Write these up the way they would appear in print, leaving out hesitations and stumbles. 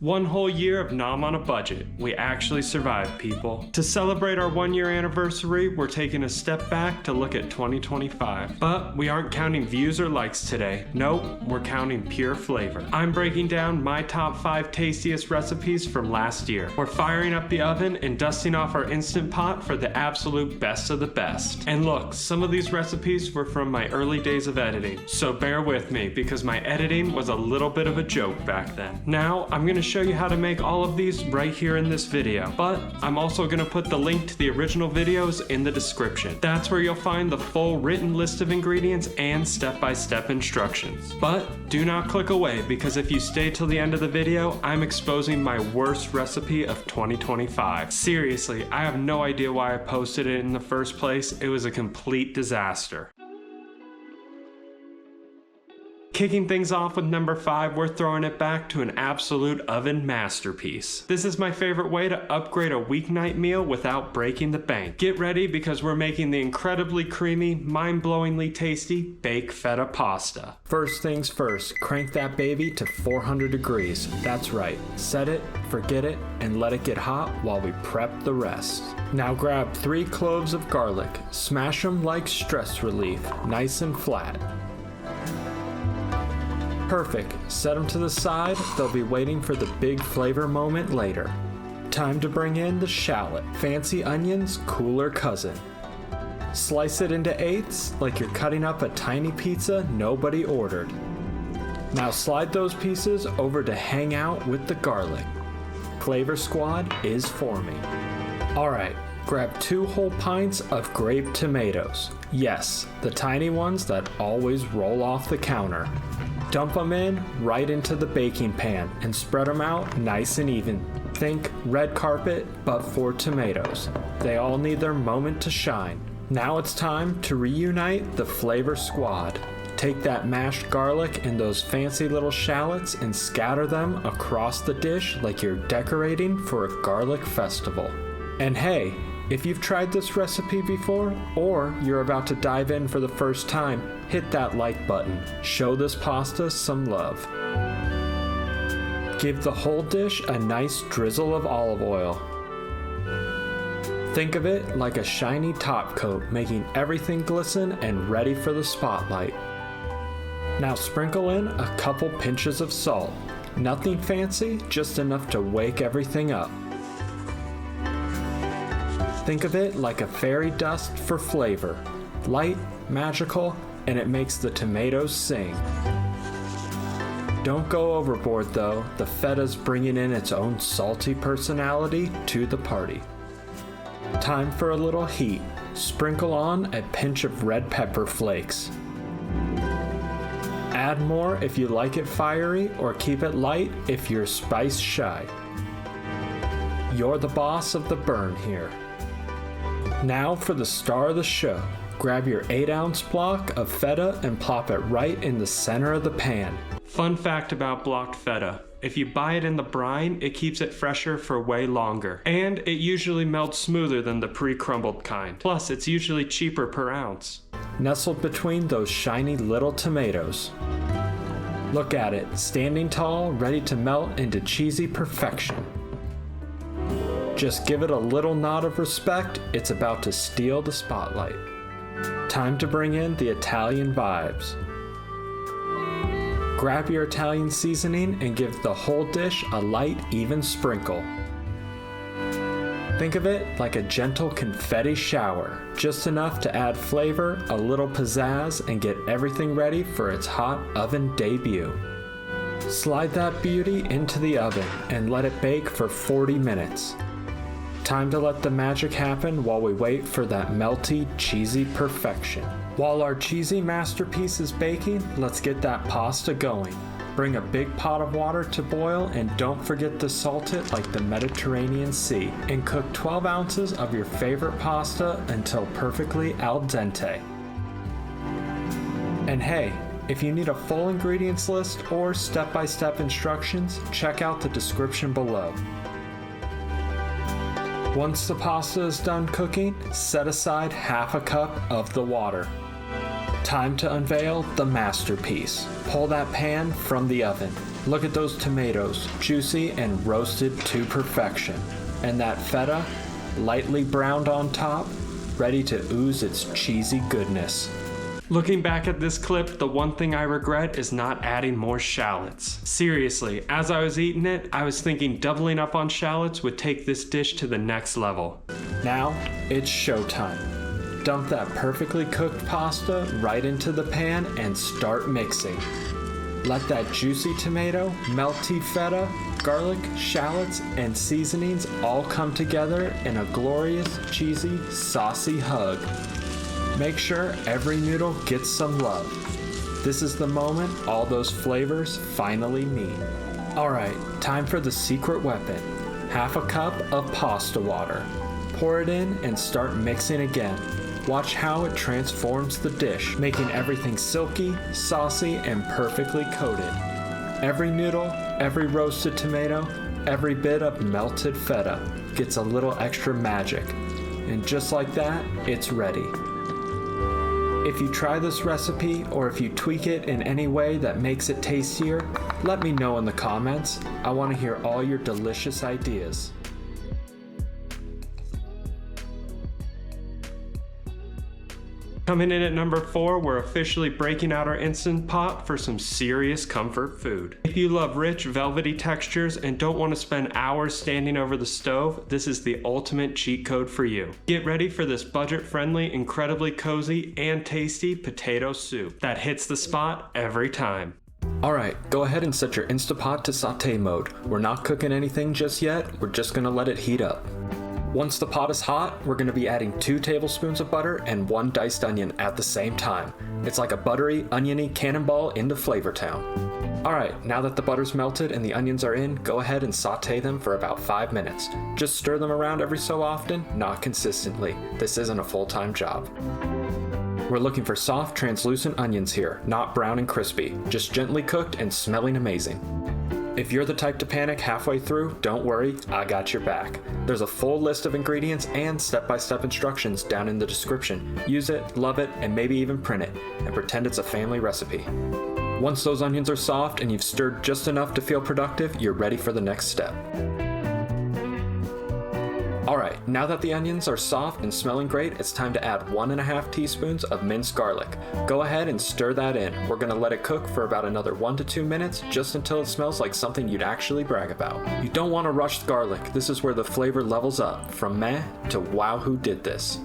One whole year of Nom on a budget. We actually survived, people. To celebrate our 1-year anniversary, we're taking a step back to look at 2025. But we aren't counting views or likes today. Nope, we're counting pure flavor. I'm breaking down my top 5 tastiest recipes from last year. We're firing up the oven and dusting off our Instant Pot for the absolute best of the best. And look, some of these recipes were from my early days of editing, so bear with me because my editing was a little bit of a joke back then. Now, I'm gonna show you how to make all of these right here in this video, but I'm also going to put the link to the original videos in the description. That's where you'll find the full written list of ingredients and step-by-step instructions. But do not click away, because if you stay till the end of the video, I'm exposing my worst recipe of 2025. Seriously, I have no idea why I posted it in the first place. It was a complete disaster. Kicking things off with number 5, we're throwing it back to an absolute oven masterpiece. This is my favorite way to upgrade a weeknight meal without breaking the bank. Get ready, because we're making the incredibly creamy, mind-blowingly tasty baked feta pasta. First things first, crank that baby to 400 degrees. That's right, set it, forget it, and let it get hot while we prep the rest. Now grab 3 cloves of garlic, smash them like stress relief, nice and flat. Perfect. Set them to the side. They'll be waiting for the big flavor moment later. Time to bring in the shallot, fancy onions, cooler cousin. Slice it into eighths like you're cutting up a tiny pizza nobody ordered. Now slide those pieces over to hang out with the garlic. Flavor Squad is forming. Alright, grab 2 whole pints of grape tomatoes. Yes, the tiny ones that always roll off the counter. Dump them in right into the baking pan and spread them out nice and even. Think red carpet, but for tomatoes. They all need their moment to shine. Now it's time to reunite the Flavor Squad. Take that mashed garlic and those fancy little shallots and scatter them across the dish like you're decorating for a garlic festival. And hey, if you've tried this recipe before, or you're about to dive in for the first time, hit that like button. Show this pasta some love. Give the whole dish a nice drizzle of olive oil. Think of it like a shiny top coat, making everything glisten and ready for the spotlight. Now sprinkle in a couple pinches of salt. Nothing fancy, just enough to wake everything up. Think of it like a fairy dust for flavor. Light, magical, and it makes the tomatoes sing. Don't go overboard though, the feta's bringing in its own salty personality to the party. Time for a little heat. Sprinkle on a pinch of red pepper flakes. Add more if you like it fiery, or keep it light if you're spice shy. You're the boss of the burn here. Now for the star of the show. Grab your 8-ounce block of feta and plop it right in the center of the pan. Fun fact about blocked feta. If you buy it in the brine, it keeps it fresher for way longer. And it usually melts smoother than the pre-crumbled kind. Plus, it's usually cheaper per ounce. Nestled between those shiny little tomatoes. Look at it, standing tall, ready to melt into cheesy perfection. Just give it a little nod of respect, it's about to steal the spotlight. Time to bring in the Italian vibes. Grab your Italian seasoning and give the whole dish a light, even sprinkle. Think of it like a gentle confetti shower, just enough to add flavor, a little pizzazz, and get everything ready for its hot oven debut. Slide that beauty into the oven and let it bake for 40 minutes. Time to let the magic happen while we wait for that melty, cheesy perfection. While our cheesy masterpiece is baking, let's get that pasta going. Bring a big pot of water to boil and don't forget to salt it like the Mediterranean Sea. And cook 12 ounces of your favorite pasta until perfectly al dente. And hey, if you need a full ingredients list or step-by-step instructions, check out the description below. Once the pasta is done cooking, set aside half a cup of the water. Time to unveil the masterpiece. Pull that pan from the oven. Look at those tomatoes, juicy and roasted to perfection. And that feta, lightly browned on top, ready to ooze its cheesy goodness. Looking back at this clip, the one thing I regret is not adding more shallots. Seriously, as I was eating it, I was thinking doubling up on shallots would take this dish to the next level. Now, it's showtime. Dump that perfectly cooked pasta right into the pan and start mixing. Let that juicy tomato, melty feta, garlic, shallots, and seasonings all come together in a glorious, cheesy, saucy hug. Make sure every noodle gets some love. This is the moment all those flavors finally meet. Alright, time for the secret weapon. Half a cup of pasta water. Pour it in and start mixing again. Watch how it transforms the dish, making everything silky, saucy, and perfectly coated. Every noodle, every roasted tomato, every bit of melted feta gets a little extra magic. And just like that, it's ready. If you try this recipe, or if you tweak it in any way that makes it tastier, let me know in the comments. I want to hear all your delicious ideas. Coming in at number 4, we're officially breaking out our Instant Pot for some serious comfort food. If you love rich, velvety textures and don't want to spend hours standing over the stove, this is the ultimate cheat code for you. Get ready for this budget-friendly, incredibly cozy, and tasty potato soup that hits the spot every time. Alright, go ahead and set your Instant Pot to saute mode. We're not cooking anything just yet, we're just gonna let it heat up. Once the pot is hot, we're going to be adding 2 tablespoons of butter and 1 diced onion at the same time. It's like a buttery, oniony cannonball into Flavor Town. Alright, now that the butter's melted and the onions are in, go ahead and saute them for about 5 minutes. Just stir them around every so often, not consistently. This isn't a full-time job. We're looking for soft, translucent onions here, not brown and crispy, just gently cooked and smelling amazing. If you're the type to panic halfway through, don't worry, I got your back. There's a full list of ingredients and step-by-step instructions down in the description. Use it, love it, and maybe even print it, and pretend it's a family recipe. Once those onions are soft and you've stirred just enough to feel productive, you're ready for the next step. Alright, now that the onions are soft and smelling great, it's time to add 1.5 teaspoons of minced garlic. Go ahead and stir that in. We're going to let it cook for about another 1 to 2 minutes, just until it smells like something you'd actually brag about. You don't want to rush the garlic. This is where the flavor levels up, from meh to wow who did this.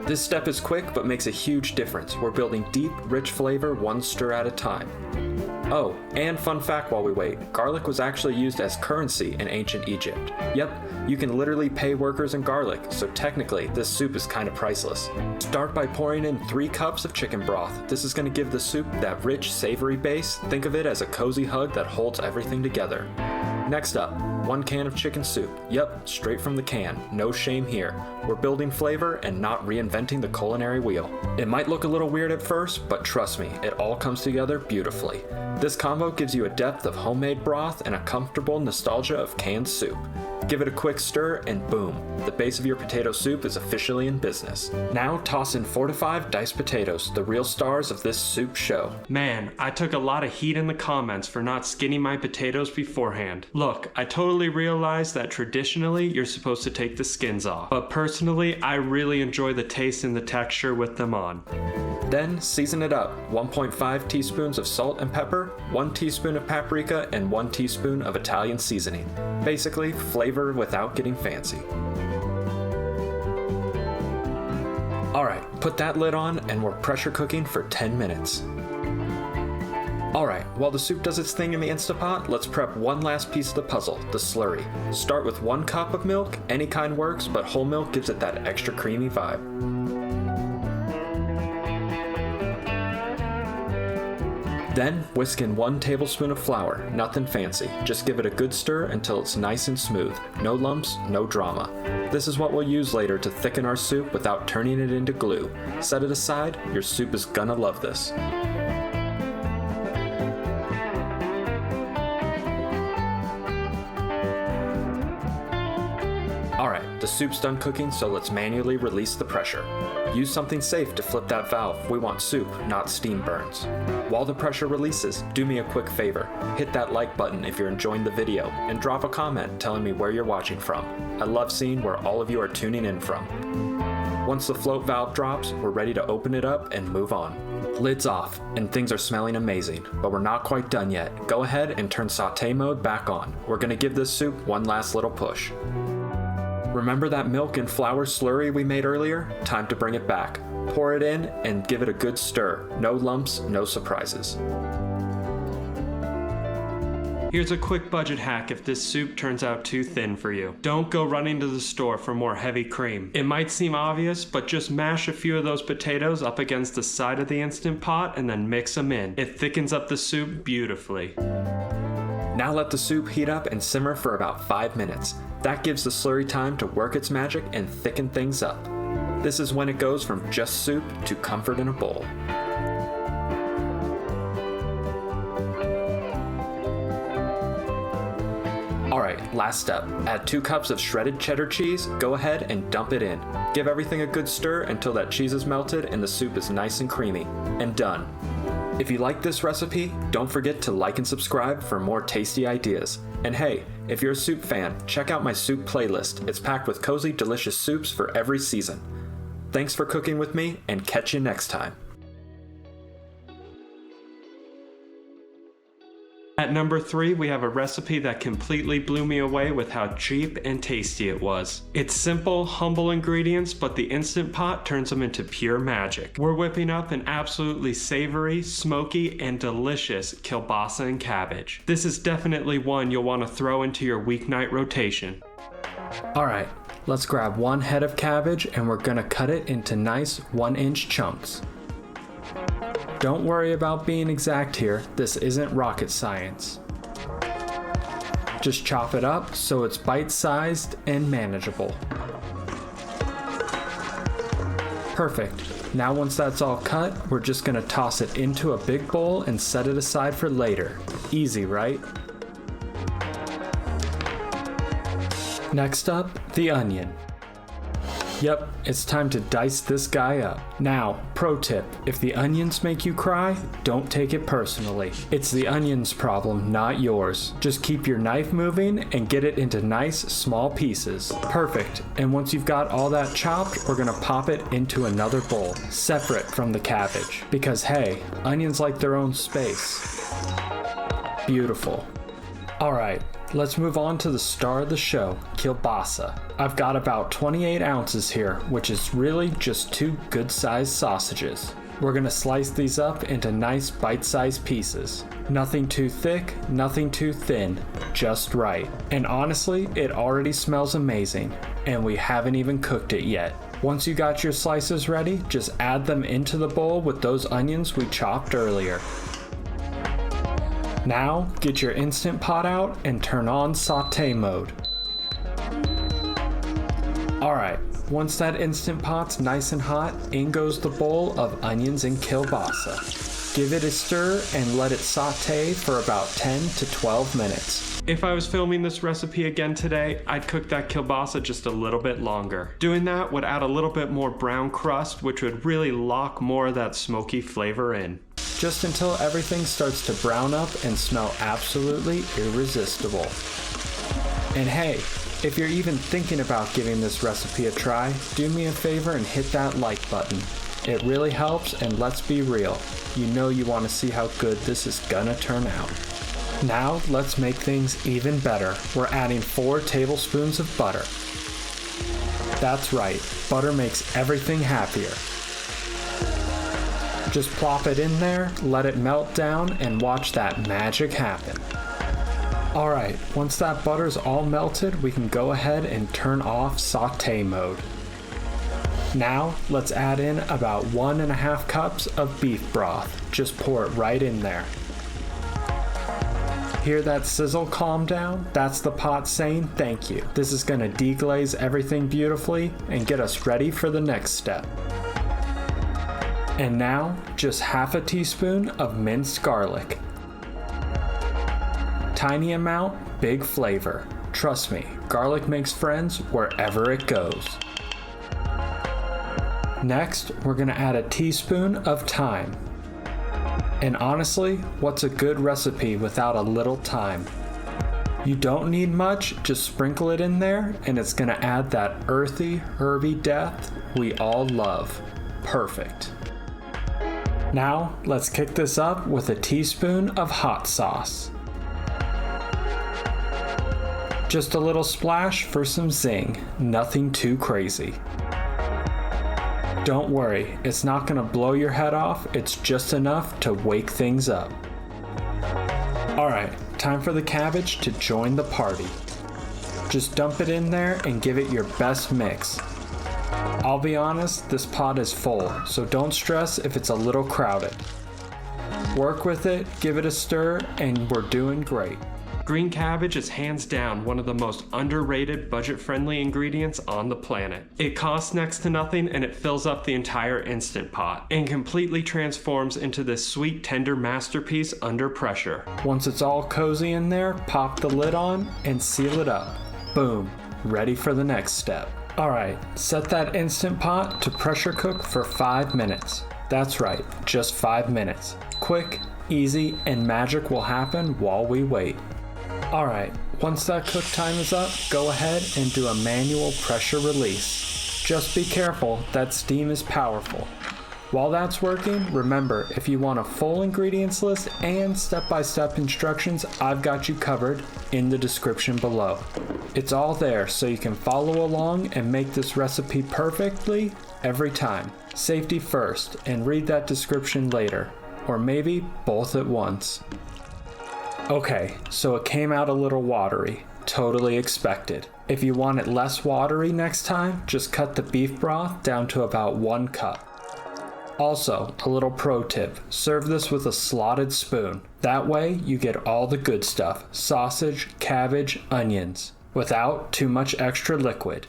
This step is quick but makes a huge difference. We're building deep, rich flavor 1 stir at a time. Oh, and fun fact while we wait, garlic was actually used as currency in ancient Egypt. Yep, you can literally pay workers in garlic, so technically this soup is kind of priceless. Start by pouring in 3 cups of chicken broth. This is going to give the soup that rich, savory base. Think of it as a cozy hug that holds everything together. Next up, 1 can of chicken soup. Yep, straight from the can. No shame here. We're building flavor and not reinventing the culinary wheel. It might look a little weird at first, but trust me, it all comes together beautifully. This combo gives you a depth of homemade broth and a comfortable nostalgia of canned soup. Give it a quick stir and boom, the base of your potato soup is officially in business. Now toss in 4 to 5 diced potatoes, the real stars of this soup show. Man, I took a lot of heat in the comments for not skinning my potatoes beforehand. Look, I totally realize that traditionally you're supposed to take the skins off, but personally I really enjoy the taste and the texture with them on. Then season it up, 1.5 teaspoons of salt and pepper, 1 teaspoon of paprika, and 1 teaspoon of Italian seasoning. Basically, flavor without getting fancy. Alright, put that lid on and we're pressure cooking for 10 minutes. Alright, while the soup does its thing in the Instant Pot, let's prep one last piece of the puzzle, the slurry. Start with 1 cup of milk, any kind works, but whole milk gives it that extra creamy vibe. Then, whisk in 1 tablespoon of flour, nothing fancy. Just give it a good stir until it's nice and smooth. No lumps, no drama. This is what we'll use later to thicken our soup without turning it into glue. Set it aside, your soup is gonna love this. Alright, the soup's done cooking, so let's manually release the pressure. Use something safe to flip that valve. We want soup, not steam burns. While the pressure releases, do me a quick favor. Hit that like button if you're enjoying the video, and drop a comment telling me where you're watching from. I love seeing where all of you are tuning in from. Once the float valve drops, we're ready to open it up and move on. Lid's off, and things are smelling amazing, but we're not quite done yet. Go ahead and turn saute mode back on. We're gonna give this soup one last little push. Remember that milk and flour slurry we made earlier? Time to bring it back. Pour it in and give it a good stir. No lumps, no surprises. Here's a quick budget hack if this soup turns out too thin for you. Don't go running to the store for more heavy cream. It might seem obvious, but just mash a few of those potatoes up against the side of the Instant Pot and then mix them in. It thickens up the soup beautifully. Now let the soup heat up and simmer for about 5 minutes. That gives the slurry time to work its magic and thicken things up. This is when it goes from just soup to comfort in a bowl. Alright, last step. Add 2 cups of shredded cheddar cheese. Go ahead and dump it in. Give everything a good stir until that cheese is melted and the soup is nice and creamy. And done. If you like this recipe, don't forget to like and subscribe for more tasty ideas. And hey, if you're a soup fan, check out my soup playlist. It's packed with cozy, delicious soups for every season. Thanks for cooking with me, and catch you next time. At number 3, we have a recipe that completely blew me away with how cheap and tasty it was. It's simple, humble ingredients, but the Instant Pot turns them into pure magic. We're whipping up an absolutely savory, smoky, and delicious kielbasa and cabbage. This is definitely one you'll want to throw into your weeknight rotation. Alright, let's grab 1 head of cabbage and we're gonna cut it into nice 1-inch chunks. Don't worry about being exact here, this isn't rocket science. Just chop it up so it's bite-sized and manageable. Perfect. Now once that's all cut, we're just gonna toss it into a big bowl and set it aside for later. Easy, right? Next up, the onion. Yep, it's time to dice this guy up. Now, pro tip, if the onions make you cry, don't take it personally. It's the onion's problem, not yours. Just keep your knife moving and get it into nice, small pieces. Perfect, and once you've got all that chopped, we're gonna pop it into another bowl, separate from the cabbage. Because hey, onions like their own space. Beautiful. Alright, let's move on to the star of the show, kielbasa. I've got about 28 ounces here, which is really just 2 good-sized sausages. We're gonna slice these up into nice bite-sized pieces. Nothing too thick, nothing too thin, just right. And honestly, it already smells amazing, and we haven't even cooked it yet. Once you got your slices ready, just add them into the bowl with those onions we chopped earlier. Now, get your Instant Pot out and turn on saute mode. Alright, once that Instant Pot's nice and hot, in goes the bowl of onions and kielbasa. Give it a stir and let it saute for about 10 to 12 minutes. If I was filming this recipe again today, I'd cook that kielbasa just a little bit longer. Doing that would add a little bit more brown crust, which would really lock more of that smoky flavor in. Just until everything starts to brown up and smell absolutely irresistible. And hey, if you're even thinking about giving this recipe a try, do me a favor and hit that like button. It really helps, and let's be real, you know you want to see how good this is gonna turn out. Now let's make things even better. We're adding 4 tablespoons of butter. That's right, butter makes everything happier. Just plop it in there, let it melt down, and watch that magic happen. Alright, once that butter's all melted, we can go ahead and turn off saute mode. Now, let's add in about 1.5 cups of beef broth. Just pour it right in there. Hear that sizzle calm down? That's the pot saying thank you. This is gonna deglaze everything beautifully and get us ready for the next step. And now, just half a teaspoon of minced garlic. Tiny amount, big flavor. Trust me, garlic makes friends wherever it goes. Next, we're gonna add a teaspoon of thyme. And honestly, what's a good recipe without a little thyme? You don't need much, just sprinkle it in there and it's gonna add that earthy, herby depth we all love. Perfect. Now, let's kick this up with a teaspoon of hot sauce. Just a little splash for some zing, nothing too crazy. Don't worry, it's not gonna blow your head off, it's just enough to wake things up. Alright, time for the cabbage to join the party. Just dump it in there and give it your best mix. I'll be honest, this pot is full, so don't stress if it's a little crowded. Work with it, give it a stir, and we're doing great. Green cabbage is hands down one of the most underrated budget-friendly ingredients on the planet. It costs next to nothing and it fills up the entire Instant Pot and completely transforms into this sweet, tender masterpiece under pressure. Once it's all cozy in there, pop the lid on and seal it up. Boom, ready for the next step. Alright, set that Instant Pot to pressure cook for 5 minutes. That's right, just 5 minutes. Quick, easy, and magic will happen while we wait. Alright, once that cook time is up, go ahead and do a manual pressure release. Just be careful, that steam is powerful. While that's working, remember, if you want a full ingredients list and step-by-step instructions, I've got you covered in the description below. It's all there so you can follow along and make this recipe perfectly every time. Safety first, and read that description later, or maybe both at once. Okay, so it came out a little watery. Totally expected. If you want it less watery next time, just cut the beef broth down to about 1 cup. Also, a little pro tip, serve this with a slotted spoon. That way, you get all the good stuff, sausage, cabbage, onions, without too much extra liquid.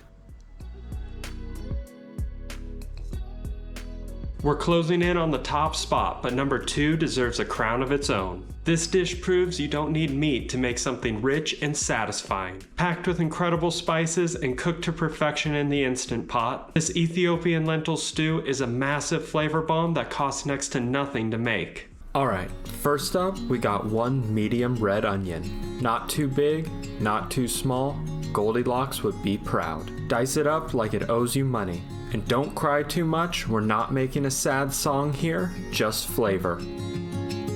We're closing in on the top spot, but number 2 deserves a crown of its own. This dish proves you don't need meat to make something rich and satisfying. Packed with incredible spices and cooked to perfection in the Instant Pot, this Ethiopian lentil stew is a massive flavor bomb that costs next to nothing to make. Alright, first up we got 1 medium red onion. Not too big, not too small, Goldilocks would be proud. Dice it up like it owes you money. And don't cry too much, we're not making a sad song here, just flavor.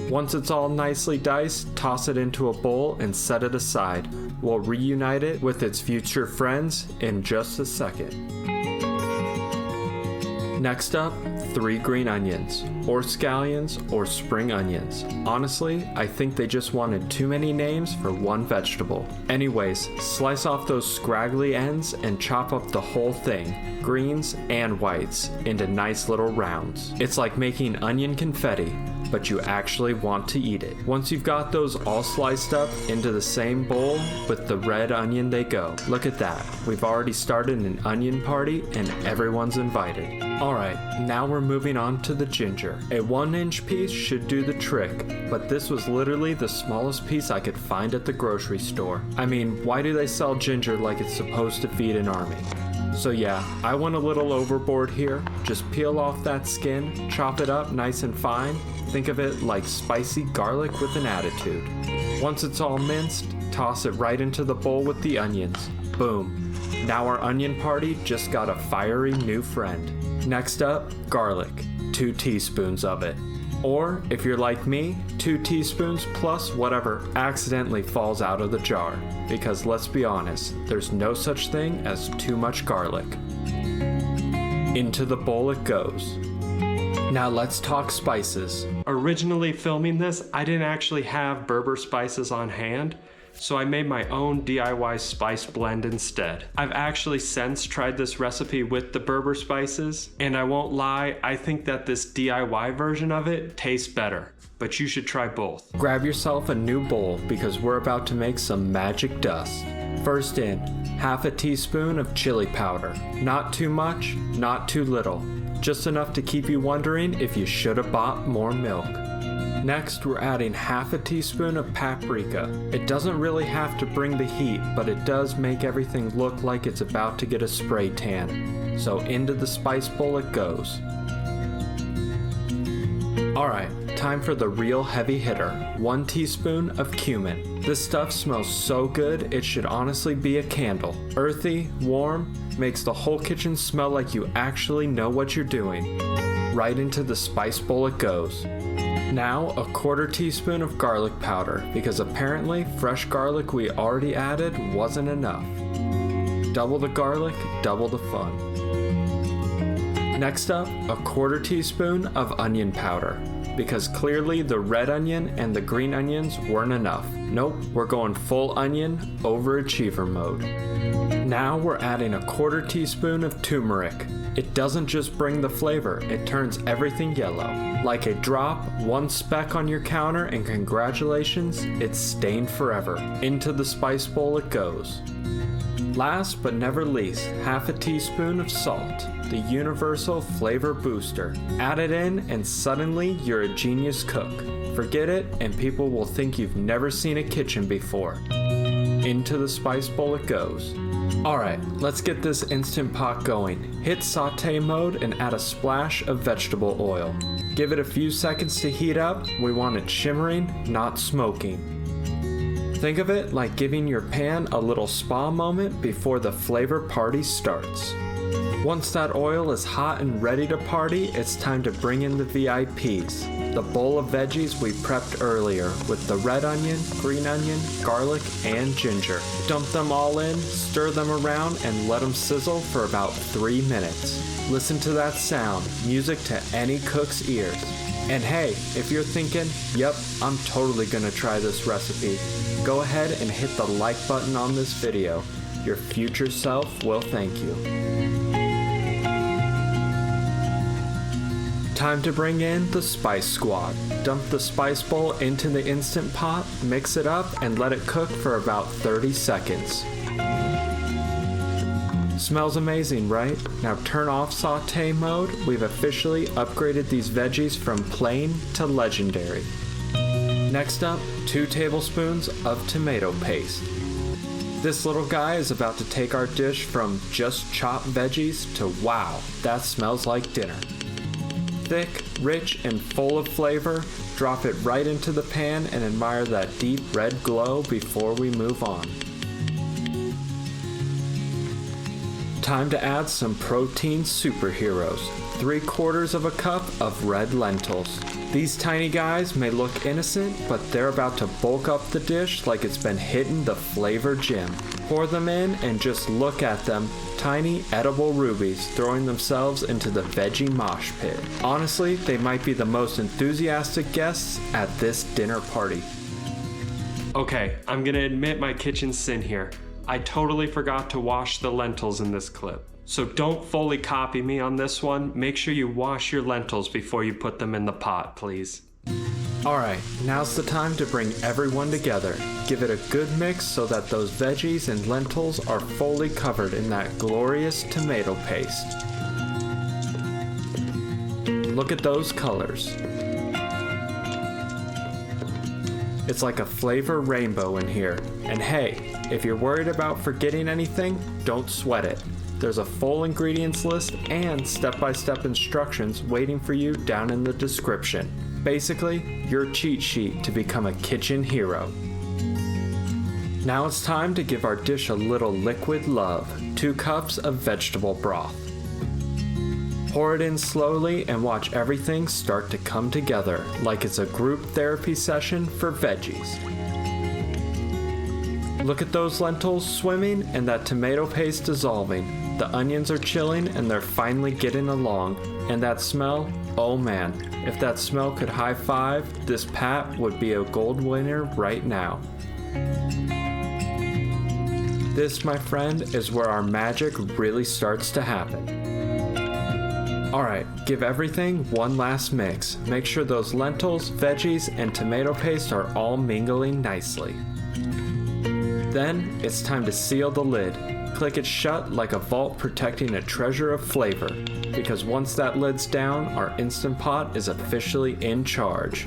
Once it's all nicely diced, toss it into a bowl and set it aside. We'll reunite it with its future friends in just a second. Next up, 3 green onions, or scallions, or spring onions. Honestly, I think they just wanted too many names for one vegetable. Anyways, slice off those scraggly ends and chop up the whole thing, greens and whites, into nice little rounds. It's like making onion confetti, but you actually want to eat it. Once you've got those all sliced up, into the same bowl with the red onion they go. Look at that, we've already started an onion party and everyone's invited. Alright, now we're moving on to the ginger. A 1-inch piece should do the trick, but this was literally the smallest piece I could find at the grocery store. I mean, why do they sell ginger like it's supposed to feed an army? So yeah, I went a little overboard here. Just peel off that skin, chop it up nice and fine. Think of it like spicy garlic with an attitude. Once it's all minced, toss it right into the bowl with the onions. Boom. Now our onion party just got a fiery new friend. Next up, garlic. 2 teaspoons of it. Or, if you're like me, 2 teaspoons plus whatever accidentally falls out of the jar. Because let's be honest, there's no such thing as too much garlic. Into the bowl it goes. Now let's talk spices. Originally filming this, I didn't actually have Berber spices on hand, so I made my own DIY spice blend instead. I've actually since tried this recipe with the Berber spices, and I won't lie, I think that this DIY version of it tastes better, but you should try both. Grab yourself a new bowl because we're about to make some magic dust. First in, half a teaspoon of chili powder. Not too much, not too little. Just enough to keep you wondering if you should have bought more milk. Next, we're adding half a teaspoon of paprika. It doesn't really have to bring the heat, but it does make everything look like it's about to get a spray tan. So into the spice bowl it goes. Alright, time for the real heavy hitter. 1 teaspoon of cumin. This stuff smells so good, it should honestly be a candle. Earthy, warm, makes the whole kitchen smell like you actually know what you're doing. Right into the spice bowl it goes. Now, a 1/4 teaspoon of garlic powder, because apparently fresh garlic we already added wasn't enough. Double the garlic, double the fun. Next up, a 1/4 teaspoon of onion powder, because clearly the red onion and the green onions weren't enough. Nope, we're going full onion, overachiever mode. Now we're adding a 1/4 teaspoon of turmeric. It doesn't just bring the flavor, it turns everything yellow. Like a drop, 1 speck on your counter, and congratulations, it's stained forever. Into the spice bowl it goes. Last but never least, half a teaspoon of salt, the universal flavor booster. Add it in and suddenly you're a genius cook. Forget it and people will think you've never seen a kitchen before. Into the spice bowl it goes. Alright, let's get this Instant Pot going. Hit saute mode and add a splash of vegetable oil. Give it a few seconds to heat up. We want it shimmering, not smoking. Think of it like giving your pan a little spa moment before the flavor party starts. Once that oil is hot and ready to party, it's time to bring in the VIPs. The bowl of veggies we prepped earlier with the red onion, green onion, garlic, and ginger. Dump them all in, stir them around, and let them sizzle for about 3 minutes. Listen to that sound, music to any cook's ears. And hey, if you're thinking, yep, I'm totally gonna try this recipe, go ahead and hit the like button on this video. Your future self will thank you. Time to bring in the spice squad. Dump the spice bowl into the Instant Pot, mix it up, and let it cook for about 30 seconds. Smells amazing, right? Now turn off saute mode. We've officially upgraded these veggies from plain to legendary. Next up, 2 tablespoons of tomato paste. This little guy is about to take our dish from just chopped veggies to wow, that smells like dinner. Thick, rich, and full of flavor, drop it right into the pan and admire that deep red glow before we move on. Time to add some protein superheroes. 3/4 of a cup of red lentils. These tiny guys may look innocent, but they're about to bulk up the dish like it's been hitting the flavor gym. Pour them in and just look at them, tiny edible rubies throwing themselves into the veggie mosh pit. Honestly, they might be the most enthusiastic guests at this dinner party. Okay, I'm gonna admit my kitchen sin here. I totally forgot to wash the lentils in this clip. So don't fully copy me on this one. Make sure you wash your lentils before you put them in the pot, please. Alright, now's the time to bring everyone together. Give it a good mix so that those veggies and lentils are fully covered in that glorious tomato paste. Look at those colors. It's like a flavor rainbow in here. And hey, if you're worried about forgetting anything, don't sweat it. There's a full ingredients list and step-by-step instructions waiting for you down in the description. Basically, your cheat sheet to become a kitchen hero. Now it's time to give our dish a little liquid love. 2 cups of vegetable broth. Pour it in slowly and watch everything start to come together like it's a group therapy session for veggies. Look at those lentils swimming and that tomato paste dissolving. The onions are chilling and they're finally getting along. And that smell, oh man, if that smell could high five, this pat would be a gold winner right now. This, my friend, is where our magic really starts to happen. Alright, give everything one last mix. Make sure those lentils, veggies, and tomato paste are all mingling nicely. Then, it's time to seal the lid. Click it shut like a vault protecting a treasure of flavor, because once that lid's down, our Instant Pot is officially in charge.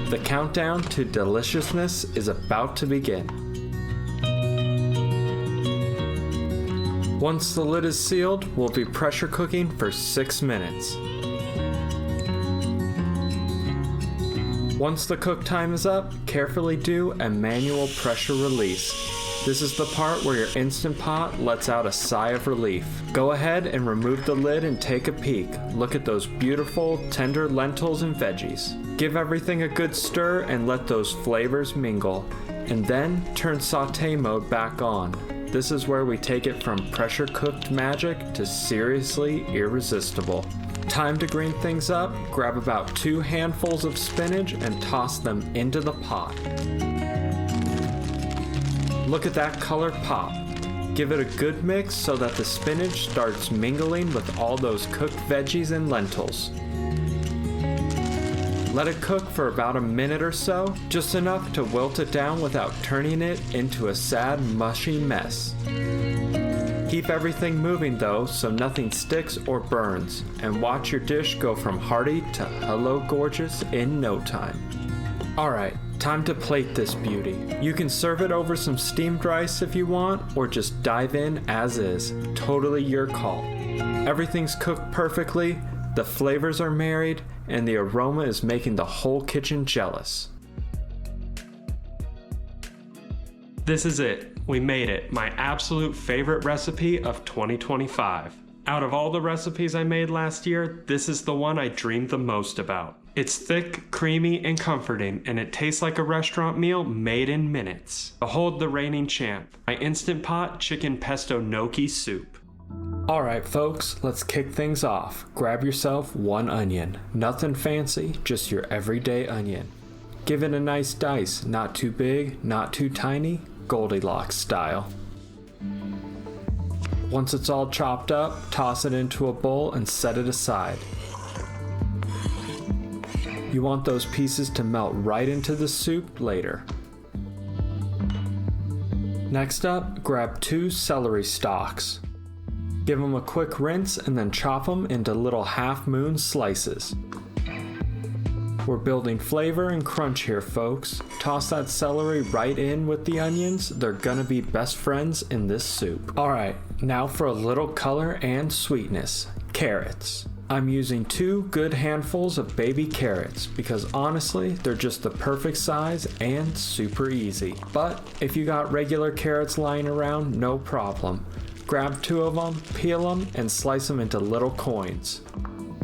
The countdown to deliciousness is about to begin. Once the lid is sealed, we'll be pressure cooking for 6 minutes. Once the cook time is up, carefully do a manual pressure release. This is the part where your Instant Pot lets out a sigh of relief. Go ahead and remove the lid and take a peek. Look at those beautiful, tender lentils and veggies. Give everything a good stir and let those flavors mingle. And then turn sauté mode back on. This is where we take it from pressure cooked magic to seriously irresistible. Time to green things up, grab about 2 handfuls of spinach and toss them into the pot. Look at that color pop. Give it a good mix so that the spinach starts mingling with all those cooked veggies and lentils. Let it cook for about a minute or so, just enough to wilt it down without turning it into a sad, mushy mess. Keep everything moving though so nothing sticks or burns, and watch your dish go from hearty to hello gorgeous in no time. Alright, time to plate this beauty. You can serve it over some steamed rice if you want, or just dive in as is. Totally your call. Everything's cooked perfectly, the flavors are married, and the aroma is making the whole kitchen jealous. This is it. We made it. My absolute favorite recipe of 2025. Out of all the recipes I made last year, this is the one I dreamed the most about. It's thick, creamy, and comforting, and it tastes like a restaurant meal made in minutes. Behold the reigning champ, my Instant Pot chicken pesto gnocchi soup. Alright folks, let's kick things off. Grab yourself 1 onion. Nothing fancy, just your everyday onion. Give it a nice dice, not too big, not too tiny, Goldilocks style. Once it's all chopped up, toss it into a bowl and set it aside. You want those pieces to melt right into the soup later. Next up, grab 2 celery stalks. Give them a quick rinse and then chop them into little half-moon slices. We're building flavor and crunch here, folks. Toss that celery right in with the onions. They're gonna be best friends in this soup. Alright, now for a little color and sweetness. Carrots. I'm using 2 good handfuls of baby carrots because honestly, they're just the perfect size and super easy. But if you got regular carrots lying around, no problem. Grab 2 of them, peel them, and slice them into little coins.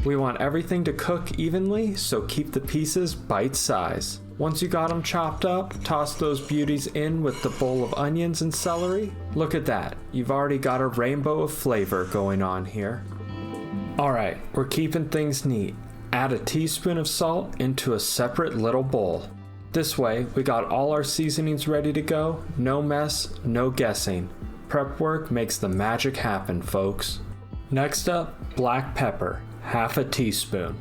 We want everything to cook evenly, so keep the pieces bite size. Once you got them chopped up, toss those beauties in with the bowl of onions and celery. Look at that, you've already got a rainbow of flavor going on here. Alright, we're keeping things neat. Add a teaspoon of salt into a separate little bowl. This way, we got all our seasonings ready to go, no mess, no guessing. Prep work makes the magic happen, folks. Next up, black pepper. Half a teaspoon.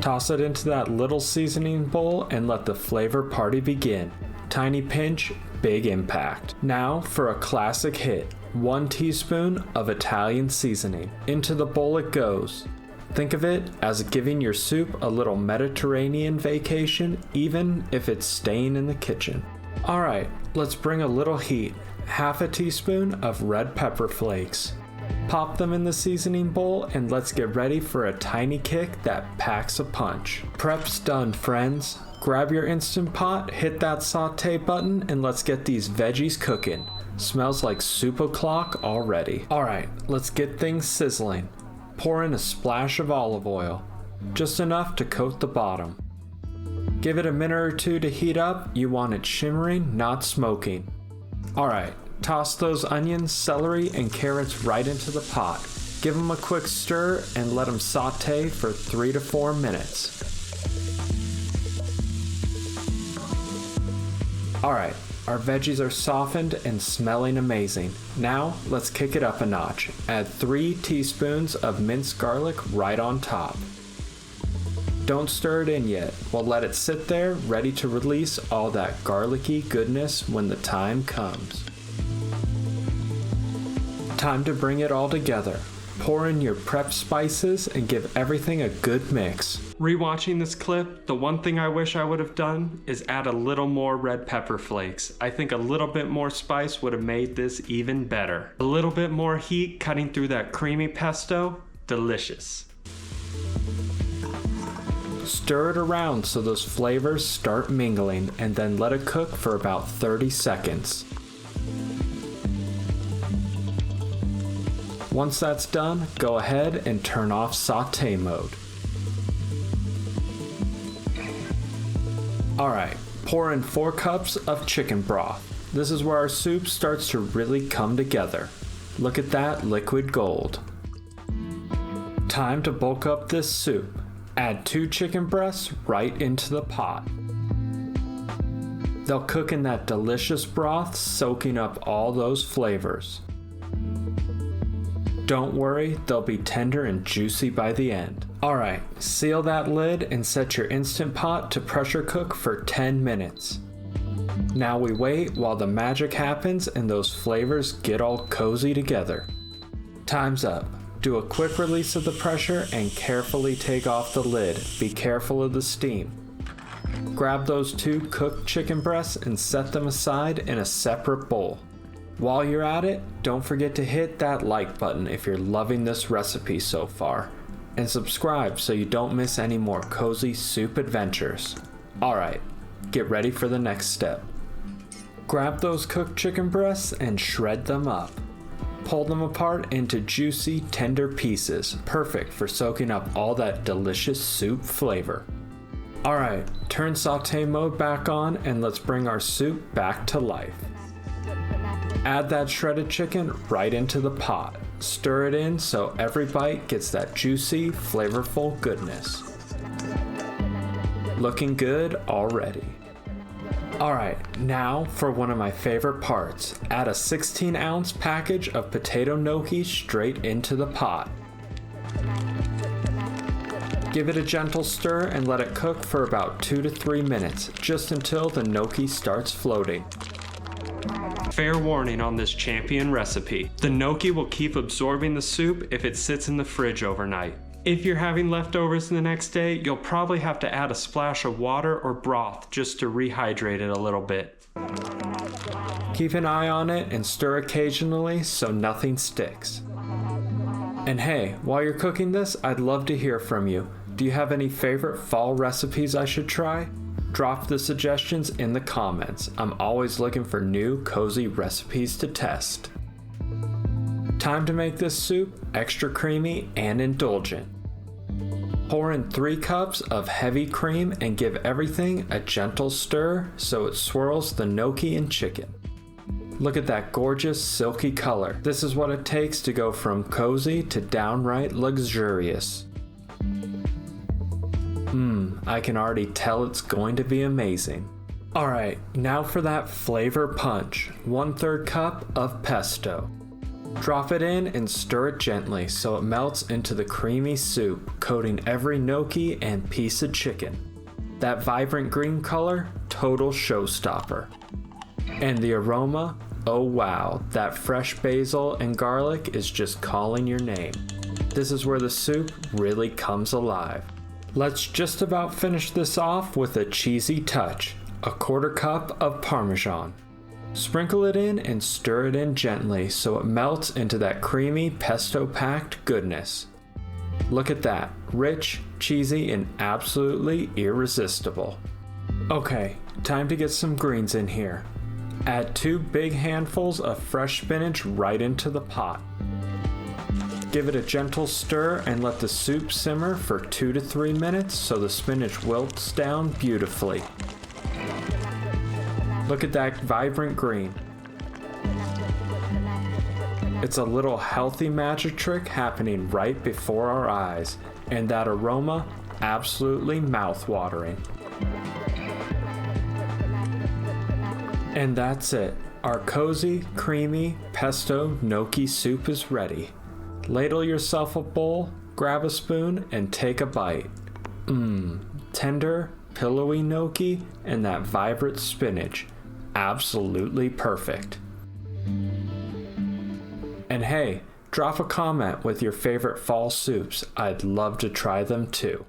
Toss it into that little seasoning bowl and let the flavor party begin. Tiny pinch, big impact. Now for a classic hit, 1 teaspoon of Italian seasoning. Into the bowl it goes. Think of it as giving your soup a little Mediterranean vacation, even if it's staying in the kitchen. Alright, let's bring a little heat. Half a teaspoon of red pepper flakes. Pop them in the seasoning bowl and let's get ready for a tiny kick that packs a punch. Prep's done, friends. Grab your Instant Pot, hit that saute button, and let's get these veggies cooking. Smells like soup o'clock already. Alright, let's get things sizzling. Pour in a splash of olive oil, just enough to coat the bottom. Give it a minute or 2 to heat up. You want it shimmering, not smoking. Alright. Toss those onions, celery, and carrots right into the pot. Give them a quick stir and let them saute for 3 to 4 minutes. Alright, our veggies are softened and smelling amazing. Now, let's kick it up a notch. Add 3 teaspoons of minced garlic right on top. Don't stir it in yet. We'll let it sit there, ready to release all that garlicky goodness when the time comes. Time to bring it all together. Pour in your prep spices and give everything a good mix. Rewatching this clip, the one thing I wish I would have done is add a little more red pepper flakes. I think a little bit more spice would have made this even better. A little bit more heat cutting through that creamy pesto, delicious. Stir it around so those flavors start mingling and then let it cook for about 30 seconds. Once that's done, go ahead and turn off saute mode. Alright, pour in 4 cups of chicken broth. This is where our soup starts to really come together. Look at that liquid gold. Time to bulk up this soup. Add 2 chicken breasts right into the pot. They'll cook in that delicious broth, soaking up all those flavors. Don't worry, they'll be tender and juicy by the end. Alright, seal that lid and set your Instant Pot to pressure cook for 10 minutes. Now we wait while the magic happens and those flavors get all cozy together. Time's up. Do a quick release of the pressure and carefully take off the lid. Be careful of the steam. Grab those 2 cooked chicken breasts and set them aside in a separate bowl. While you're at it, don't forget to hit that like button if you're loving this recipe so far, and subscribe so you don't miss any more cozy soup adventures. Alright, get ready for the next step. Grab those cooked chicken breasts and shred them up. Pull them apart into juicy, tender pieces, perfect for soaking up all that delicious soup flavor. Alright, turn saute mode back on and let's bring our soup back to life. Add that shredded chicken right into the pot. Stir it in so every bite gets that juicy, flavorful goodness. Looking good already. Alright, now for one of my favorite parts. Add a 16-ounce package of potato gnocchi straight into the pot. Give it a gentle stir and let it cook for about 2 to 3 minutes, just until the gnocchi starts floating. Fair warning on this champion recipe. The gnocchi will keep absorbing the soup if it sits in the fridge overnight. If you're having leftovers the next day, you'll probably have to add a splash of water or broth just to rehydrate it a little bit. Keep an eye on it and stir occasionally so nothing sticks. And hey, while you're cooking this, I'd love to hear from you. Do you have any favorite fall recipes I should try? Drop the suggestions in the comments. I'm always looking for new, cozy recipes to test. Time to make this soup extra creamy and indulgent. Pour in 3 cups of heavy cream and give everything a gentle stir so it swirls the gnocchi and chicken. Look at that gorgeous silky color. This is what it takes to go from cozy to downright luxurious. I can already tell it's going to be amazing. Alright, now for that flavor punch. 1/3 cup of pesto. Drop it in and stir it gently so it melts into the creamy soup, coating every gnocchi and piece of chicken. That vibrant green color, total showstopper. And the aroma, oh wow, that fresh basil and garlic is just calling your name. This is where the soup really comes alive. Let's just about finish this off with a cheesy touch, a 1/4 cup of Parmesan. Sprinkle it in and stir it in gently so it melts into that creamy pesto-packed goodness. Look at that, rich, cheesy, and absolutely irresistible. Okay, time to get some greens in here. Add 2 big handfuls of fresh spinach right into the pot. Give it a gentle stir and let the soup simmer for 2 to 3 minutes so the spinach wilts down beautifully. Look at that vibrant green. It's a little healthy magic trick happening right before our eyes, and that aroma, absolutely mouth-watering. And that's it. Our cozy, creamy pesto gnocchi soup is ready. Ladle yourself a bowl, grab a spoon, and take a bite. Tender, pillowy gnocchi and that vibrant spinach. Absolutely perfect. And hey, Drop a comment with your favorite fall soups. I'd love to try them too.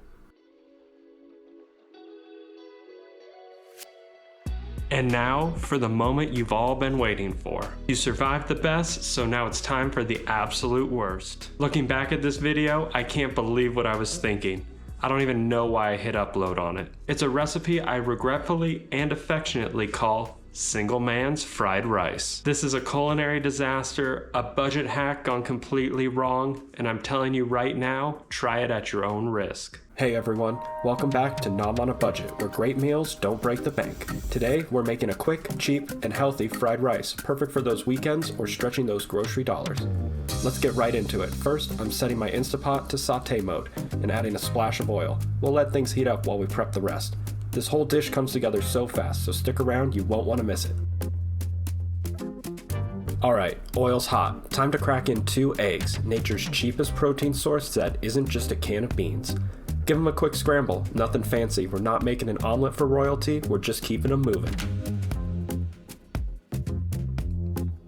And now for the moment you've all been waiting for. You survived the best, so now it's time for the absolute worst. Looking back at this video, I can't believe what I was thinking. I don't even know why I hit upload on it. It's a recipe I regretfully and affectionately call Single Man's Fried Rice. This is a culinary disaster, a budget hack gone completely wrong, and I'm telling you right now, try it at your own risk. Hey everyone, welcome back to Nom on a Budget, where great meals don't break the bank. Today, we're making a quick, cheap, and healthy fried rice, perfect for those weekends or stretching those grocery dollars. Let's get right into it. First, I'm setting my Instapot to saute mode and adding a splash of oil. We'll let things heat up while we prep the rest. This whole dish comes together so fast, so stick around, you won't want to miss it. Alright, oil's hot. Time to crack in 2 eggs, nature's cheapest protein source that isn't just a can of beans. Give them a quick scramble, nothing fancy. We're not making an omelet for royalty, we're just keeping them moving.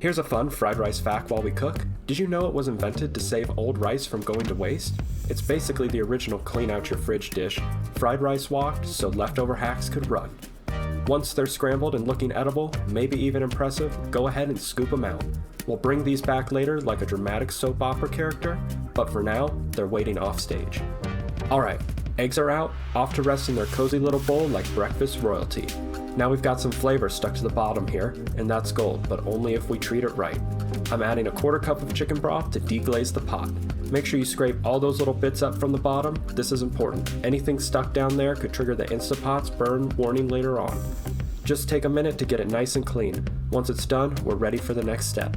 Here's a fun fried rice fact while we cook. Did you know it was invented to save old rice from going to waste? It's basically the original clean out your fridge dish. Fried rice walked so leftover hacks could run. Once they're scrambled and looking edible, maybe even impressive, go ahead and scoop them out. We'll bring these back later like a dramatic soap opera character, but for now, they're waiting off stage. Alright, eggs are out, off to rest in their cozy little bowl like breakfast royalty. Now we've got some flavor stuck to the bottom here, and that's gold, but only if we treat it right. I'm adding a 1/4 cup of chicken broth to deglaze the pot. Make sure you scrape all those little bits up from the bottom. This is important. Anything stuck down there could trigger the Instapot's burn warning later on. Just take a minute to get it nice and clean. Once it's done, we're ready for the next step.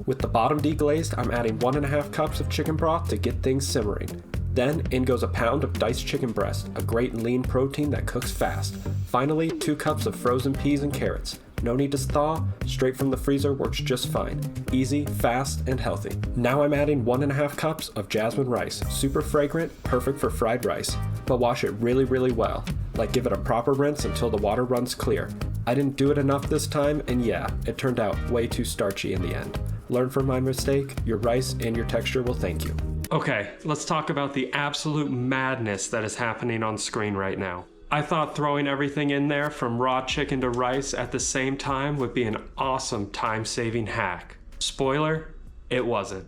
With the bottom deglazed, I'm adding 1.5 cups of chicken broth to get things simmering. Then, in goes a pound of diced chicken breast, a great lean protein that cooks fast. Finally, 2 cups of frozen peas and carrots. No need to thaw, straight from the freezer works just fine. Easy, fast, and healthy. Now I'm adding 1.5 cups of jasmine rice. Super fragrant, perfect for fried rice. But wash it really well. Like give it a proper rinse until the water runs clear. I didn't do it enough this time, and yeah, it turned out way too starchy in the end. Learn from my mistake, your rice and your texture will thank you. Okay, let's talk about the absolute madness that is happening on screen right now. I thought throwing everything in there from raw chicken to rice at the same time would be an awesome time-saving hack. Spoiler, it wasn't.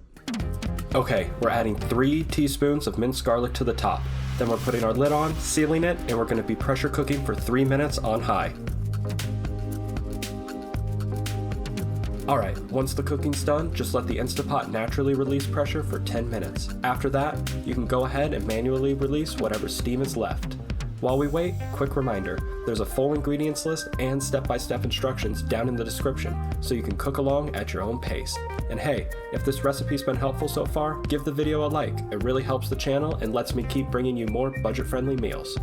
Okay, we're adding 3 teaspoons of minced garlic to the top. Then we're putting our lid on, sealing it, and we're going to be pressure cooking for 3 minutes on high. Alright, once the cooking's done, just let the Instapot naturally release pressure for 10 minutes. After that, you can go ahead and manually release whatever steam is left. While we wait, quick reminder, there's a full ingredients list and step-by-step instructions down in the description, so you can cook along at your own pace. And hey, if this recipe's been helpful so far, give the video a like. It really helps the channel and lets me keep bringing you more budget-friendly meals.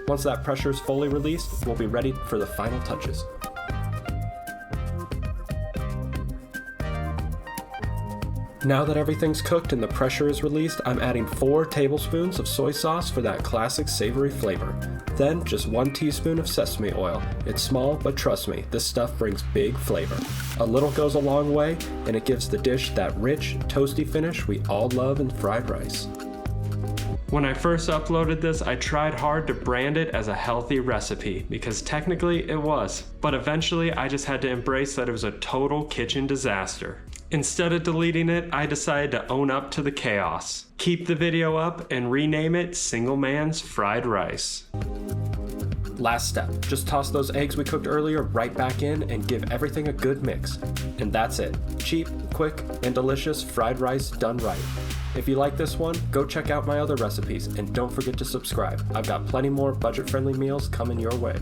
Once that pressure is fully released, we'll be ready for the final touches. Now that everything's cooked and the pressure is released, I'm adding 4 tablespoons of soy sauce for that classic savory flavor. Then just 1 teaspoon of sesame oil. It's small, but trust me, this stuff brings big flavor. A little goes a long way, and it gives the dish that rich, toasty finish we all love in fried rice. When I first uploaded this, I tried hard to brand it as a healthy recipe, because technically it was. But eventually I just had to embrace that it was a total kitchen disaster. Instead of deleting it, I decided to own up to the chaos. Keep the video up and rename it Single Man's Fried Rice. Last step, just toss those eggs we cooked earlier right back in and give everything a good mix. And that's it. Cheap, quick, and delicious fried rice done right. If you like this one, go check out my other recipes and don't forget to subscribe. I've got plenty more budget-friendly meals coming your way.